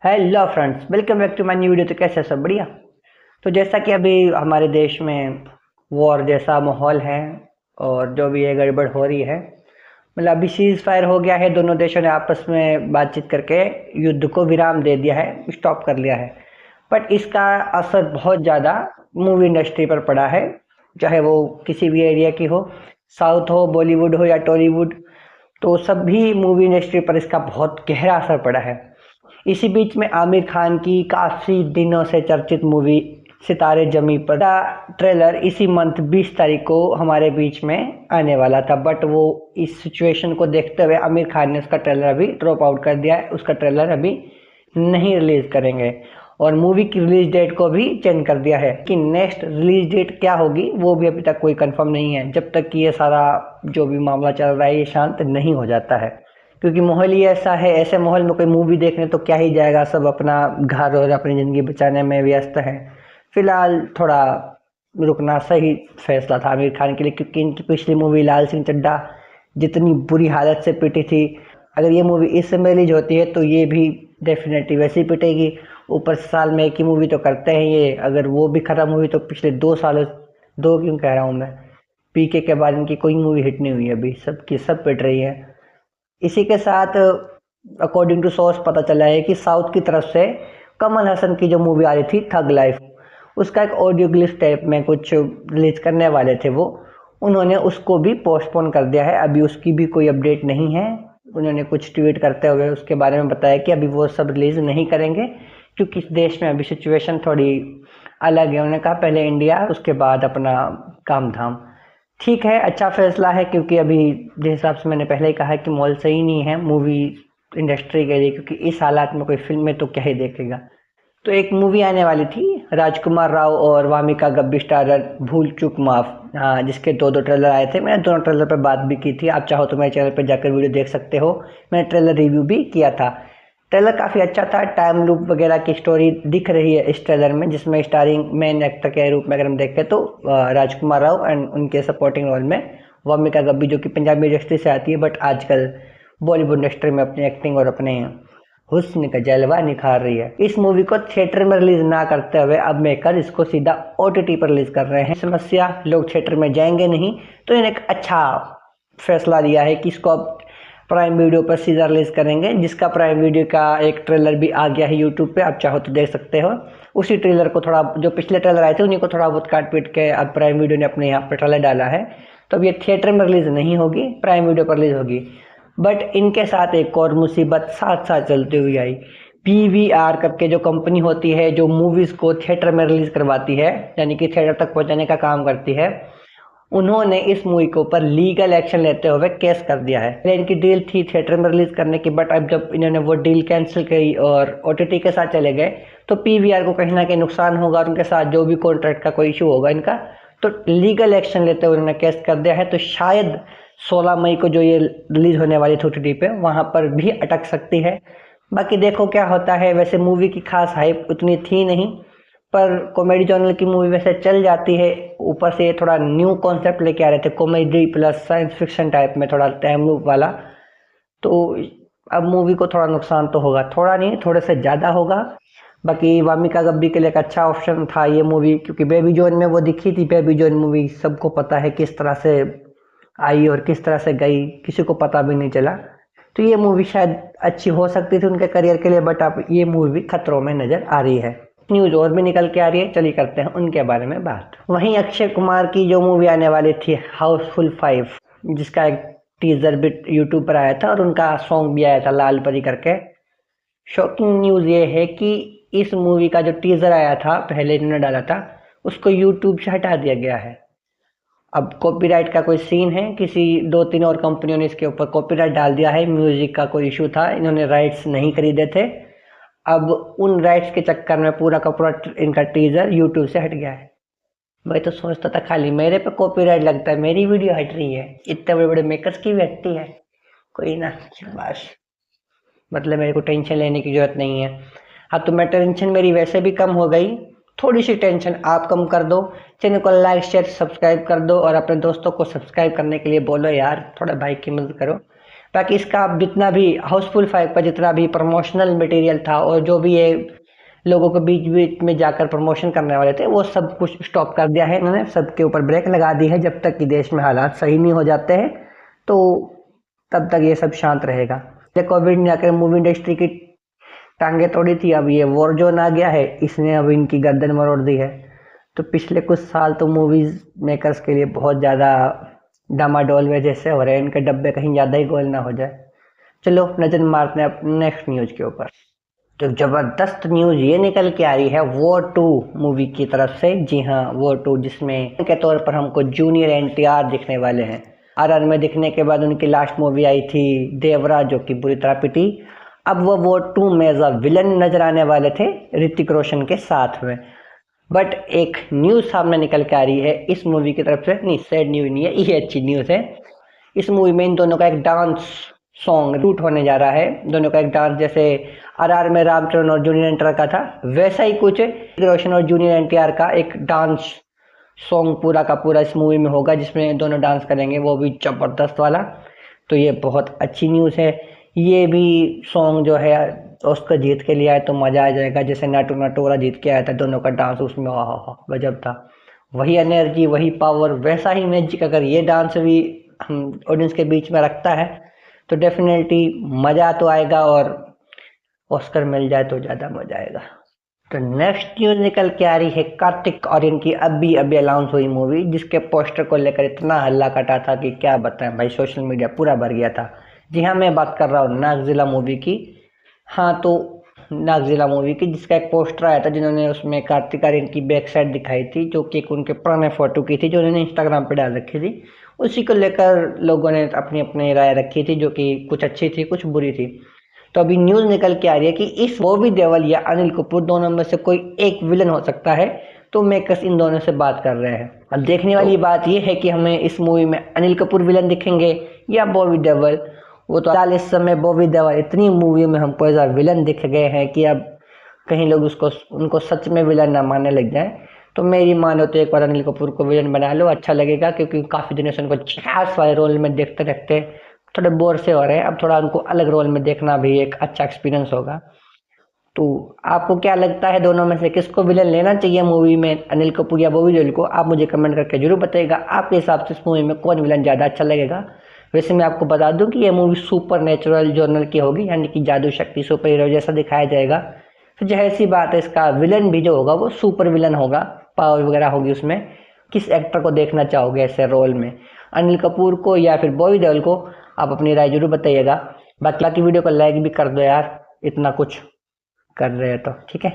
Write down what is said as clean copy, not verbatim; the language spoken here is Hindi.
Hello friends, welcome back to my new video. तो कैसे सब बढ़िया। तो जैसा कि अभी हमारे देश में वॉर जैसा माहौल है और जो भी ये गड़बड़ हो रही है, मतलब अभी सीज फायर हो गया है। दोनों देशों ने आपस में बातचीत करके युद्ध को विराम दे दिया है, स्टॉप कर लिया है। बट इसका असर बहुत ज़्यादा मूवी इंडस्ट्री पर पड़ा है, चाहे वो किसी भी एरिया की हो, साउथ हो, बॉलीवुड हो या टॉलीवुड। तो सभी मूवी इंडस्ट्री पर इसका बहुत गहरा असर पड़ा है। इसी बीच में आमिर खान की काफ़ी दिनों से चर्चित मूवी सितारे जमी पर का ट्रेलर इसी मंथ 20 तारीख को हमारे बीच में आने वाला था, बट वो इस सिचुएशन को देखते हुए आमिर खान ने उसका ट्रेलर अभी ड्रॉप आउट कर दिया है। उसका ट्रेलर अभी नहीं रिलीज करेंगे और मूवी की रिलीज डेट को भी चेंज कर दिया है कि नेक्स्ट रिलीज डेट क्या होगी वो भी अभी तक कोई कंफर्म नहीं है, जब तक कि ये सारा जो भी मामला चल रहा है ये शांत नहीं हो जाता है। क्योंकि माहौल ही ऐसा है, ऐसे माहौल में कोई मूवी देखने तो क्या ही जाएगा, सब अपना घर और अपनी ज़िंदगी बचाने में व्यस्त है। फिलहाल थोड़ा रुकना सही फैसला था आमिर खान के लिए, क्योंकि इनकी पिछली मूवी लाल सिंह चड्ढा जितनी बुरी हालत से पिटी थी, अगर ये मूवी इस समय रिलीज होती है तो ये भी डेफिनेटली वैसी पिटेगी। ऊपर से साल में एक ही मूवी तो करते हैं ये, अगर वो भी खराब मूवी तो पिछले 2 सालों, दो क्यों कह रहा हूँ मैं, पीके के बाद इनकी कोई मूवी हिट नहीं हुई अभी, सबकी सब पिट रही है। इसी के साथ अकॉर्डिंग टू सोर्स पता चला है कि साउथ की तरफ से कमल हसन की जो मूवी आ रही थी थग लाइफ, उसका एक ऑडियो ग्लिच टाइप में कुछ रिलीज करने वाले थे वो, उन्होंने उसको भी पोस्टपोन कर दिया है। अभी उसकी भी कोई अपडेट नहीं है। उन्होंने कुछ ट्वीट करते हुए उसके बारे में बताया कि अभी वो सब रिलीज नहीं करेंगे, क्योंकि इस देश में अभी सिचुएशन थोड़ी अलग है। उन्होंने कहा पहले इंडिया, उसके बाद अपना काम धाम। ठीक है, अच्छा फैसला है, क्योंकि अभी जिस हिसाब से मैंने पहले ही कहा है कि माहौल सही नहीं है मूवी इंडस्ट्री के लिए, क्योंकि इस हालात में कोई फिल्म में तो क्या ही देखेगा। तो एक मूवी आने वाली थी राजकुमार राव और वामिका गब्बी स्टारर भूल चूक माफ, हाँ, जिसके दो ट्रेलर आए थे। मैंने दोनों ट्रेलर पर बात भी की थी, आप चाहो तो मेरे चैनल पर जाकर वीडियो देख सकते हो। मैंने ट्रेलर रिव्यू भी किया था। ट्रेलर काफ़ी अच्छा था, टाइम लूप वगैरह की स्टोरी दिख रही है इस ट्रेलर में, जिसमें स्टारिंग मेन एक्टर के रूप में अगर हम देखें तो राजकुमार राव एंड उनके सपोर्टिंग रोल में वामिका गब्बी, जो कि पंजाबी इंडस्ट्री से आती है बट आजकल बॉलीवुड इंडस्ट्री में अपनी एक्टिंग और अपने हुस्न का जलवा निखार रही है। इस मूवी को थिएटर में रिलीज ना करते हुए अब मेकर इसको सीधा ओटीटी पर रिलीज कर रहे हैं। समस्या, लोग थिएटर में जाएंगे नहीं, तो इन्हें एक अच्छा फैसला लिया है कि इसको अब प्राइम वीडियो पर सीधा रिलीज करेंगे, जिसका प्राइम वीडियो का एक ट्रेलर भी आ गया है यूट्यूब पे, आप चाहो तो देख सकते हो। उसी ट्रेलर को थोड़ा, जो पिछले ट्रेलर आए थे उन्हीं को थोड़ा बहुत काट पीट के अब प्राइम वीडियो ने अपने यहाँ पर ट्रेलर डाला है। तो अब ये थिएटर में रिलीज नहीं होगी, प्राइम वीडियो पर रिलीज होगी। बट इनके साथ एक और मुसीबत साथ साथ चलती हुई आई। पीवीआर करके जो कंपनी होती है जो मूवीज को थिएटर में रिलीज करवाती है, यानी कि थिएटर तक पहुंचाने का काम करती है, उन्होंने इस मूवी के ऊपर लीगल एक्शन लेते हुए केस कर दिया है। पहले इनकी डील थी थिएटर में रिलीज करने की, बट अब जब इन्होंने वो डील कैंसिल की और ओटीटी के साथ चले गए, तो पीवीआर को कहीं ना कहीं नुकसान होगा और उनके साथ जो भी कॉन्ट्रैक्ट का कोई इशू होगा इनका, तो लीगल एक्शन लेते हुए उन्होंने केस कर दिया है। तो शायद 16 मई को जो ये रिलीज होने वाली थी ओटीटी पे, वहां पर भी अटक सकती है। बाकी देखो क्या होता है। वैसे मूवी की खास हाइप उतनी थी नहीं, पर कॉमेडी जॉनर की मूवी वैसे चल जाती है। ऊपर से थोड़ा न्यू कॉन्सेप्ट लेके आ रहे थे, comedy plus science fiction type में, थोड़ा टाइम लूप वाला। तो अब मूवी को थोड़ा नुकसान तो होगा, थोड़ा नहीं थोड़े से ज़्यादा होगा। बाकी वामिका गब्बी के लिए एक अच्छा ऑप्शन था ये मूवी, क्योंकि बेबी जॉन में वो दिखी थी। बेबी जॉन मूवी सबको पता है किस तरह से आई और किस तरह से गई, किसी को पता भी नहीं चला। तो ये मूवी शायद अच्छी हो सकती थी उनके करियर के लिए, बट अब ये मूवी भी खतरों में नजर आ रही है। न्यूज और भी निकल के आ रही है, चलिए करते हैं उनके बारे में बात। वहीं अक्षय कुमार की जो मूवी आने वाली थी हाउसफुल 5, जिसका एक टीजर भी यूट्यूब पर आया था और उनका सॉन्ग भी आया था लाल परी करके। शॉकिंग न्यूज ये है कि इस मूवी का जो टीजर आया था पहले इन्होंने डाला था, उसको यूट्यूब से हटा दिया गया है। अब कॉपीराइट का कोई सीन है, किसी 2-3 और कंपनियों ने इसके ऊपर कॉपीराइट डाल दिया है। म्यूजिक का कोई इशू था, इन्होंने राइट्स नहीं खरीदे थे। अब उन राइट्स के चक्कर में पूरा का पूरा इनका टीजर यूट्यूब से हट गया है। मैं तो सोचता था खाली मेरे पे कॉपीराइट लगता है, मेरी वीडियो हट रही है, इतने बड़े बड़े मेकर्स की भी हटती है। कोई ना, बस मतलब मेरे को टेंशन लेने की जरूरत नहीं है। हाँ, तो मैं टेंशन मेरी वैसे भी कम हो गई, थोड़ी सी टेंशन आप कम कर दो। चैनल को लाइक शेयर सब्सक्राइब कर दो और अपने दोस्तों को सब्सक्राइब करने के लिए बोलो यार, थोड़ा भाई की मदद करो। बाकी इसका जितना भी हाउसफुल 5 का जितना भी प्रमोशनल मटेरियल था और जो भी ये लोगों के बीच बीच में जाकर प्रमोशन करने वाले थे वो सब कुछ स्टॉप कर दिया है इन्होंने, सबके ऊपर ब्रेक लगा दी है। जब तक कि देश में हालात सही नहीं हो जाते हैं तो तब तक ये सब शांत रहेगा। कोविड ने आकर मूवी इंडस्ट्री की टांगे तोड़ी थी, अब ये वॉर जोन आ गया है, इसने अब इनकी गर्दन मरोड़ दी है। तो पिछले कुछ साल तो मूवीज मेकर्स के लिए बहुत ज़्यादा डामाडोल में जैसे हो रहे हैं, इनके डब्बे कहीं ज़्यादा ही गोल ना हो जाए। चलो नजर मारते हैं अपने नेक्स्ट न्यूज़ के ऊपर। तो ज़बरदस्त न्यूज़ ये निकल के आ रही है वॉर 2 मूवी की तरफ से। जी हाँ, वॉर 2, जिसमें के तौर पर हमको जूनियर NTR दिखने वाले हैं। RR में दिखने के बाद उनकी लास्ट मूवी आई थी देवरा, जो कि बुरी तरह पिटी। अब वो वॉर 2 में एज अ विलन नजर आने वाले थे ऋतिक रोशन के साथ में। बट एक न्यूज़ सामने निकल के आ रही है इस मूवी की तरफ से, नहीं सैड न्यूज़ नहीं है, ये अच्छी न्यूज़ है। इस मूवी में इन दोनों का एक डांस सॉन्ग शूट होने जा रहा है। दोनों का एक डांस जैसे RR में रामचरण और जूनियर NTR का था, वैसा ही कुछ ऋतिक रोशन और जूनियर NTR का एक डांस सॉन्ग पूरा का पूरा इस मूवी में होगा, जिसमें दोनों डांस करेंगे, वो भी जबरदस्त वाला। तो ये बहुत अच्छी न्यूज़ है। ये भी सॉन्ग जो है ऑस्कर जीत के लिए आए तो मज़ा आ जाएगा, जैसे नाटू नाटोरा जीत के आया था, दोनों का डांस उसमें आहा गजब था। वही एनर्जी, वही पावर, वैसा ही मैजिक अगर ये डांस भी हम ऑडियंस के बीच में रखता है तो डेफिनेटली मज़ा तो आएगा, और ऑस्कर मिल जाए तो ज़्यादा मज़ा आएगा। तो नेक्स्ट न्यूज़ निकल के आ रही है कार्तिक आर्यन की अभी अनाउंस हुई मूवी, जिसके पोस्टर को लेकर इतना हल्ला कटा था कि क्या बताएं भाई, सोशल मीडिया पूरा भर गया था। जी हाँ, मैं बात कर रहा हूँ नागजिला मूवी की। हाँ, तो नागजिला मूवी की जिसका एक पोस्टर आया था, जिन्होंने उसमें कार्तिक आर्यन की बैक साइड दिखाई थी, जो कि एक उनके पुराने फोटो की थी जो उन्होंने इंस्टाग्राम पे डाल रखी थी। उसी को लेकर लोगों ने अपनी अपनी राय रखी थी, जो कि कुछ अच्छी थी कुछ बुरी थी। तो अभी न्यूज़ निकल के आ रही है कि इस बॉबी देओल या अनिल कपूर दोनों में से कोई एक विलन हो सकता है। तो मेकर्स इन दोनों से बात कर रहे हैं। अब देखने वाली बात यह है कि हमें इस मूवी में अनिल कपूर विलन दिखेंगे या बॉबी देओल। वो तो फिलहाल इस समय बॉबी देओल इतनी मूवी में हमको एज अ विलन दिख गए हैं कि अब कहीं लोग उनको सच में विलन ना मानने लग जाए। तो मेरी मानो तो एक बार अनिल कपूर को विलन बना लो, अच्छा लगेगा, क्योंकि काफ़ी दिनों से उनको झकास वाले रोल में देखते देखते थोड़े बोर से हो रहे हैं। अब थोड़ा उनको अलग रोल में देखना भी एक अच्छा एक्सपीरियंस होगा। तो आपको क्या लगता है दोनों में से किसको विलन लेना चाहिए मूवी में, अनिल कपूर या बॉबी देओल को? आप मुझे कमेंट करके जरूर बताइएगा आपके हिसाब से इस मूवी में कौन विलन ज़्यादा अच्छा लगेगा। वैसे मैं आपको बता दूं कि यह मूवी सुपर नेचुरल जॉनर की होगी, यानी कि जादू शक्ति सुपर हीरो जैसा दिखाया जाएगा। तो जाहिर सी बात है इसका विलन भी जो होगा वो सुपर विलन होगा, पावर वगैरह होगी उसमें। किस एक्टर को देखना चाहोगे ऐसे रोल में, अनिल कपूर को या फिर बॉबी देओल को? आप अपनी राय जरूर बताइएगा। बाकी वीडियो को लाइक भी कर दो यार, इतना कुछ कर रहे हैं तो ठीक है।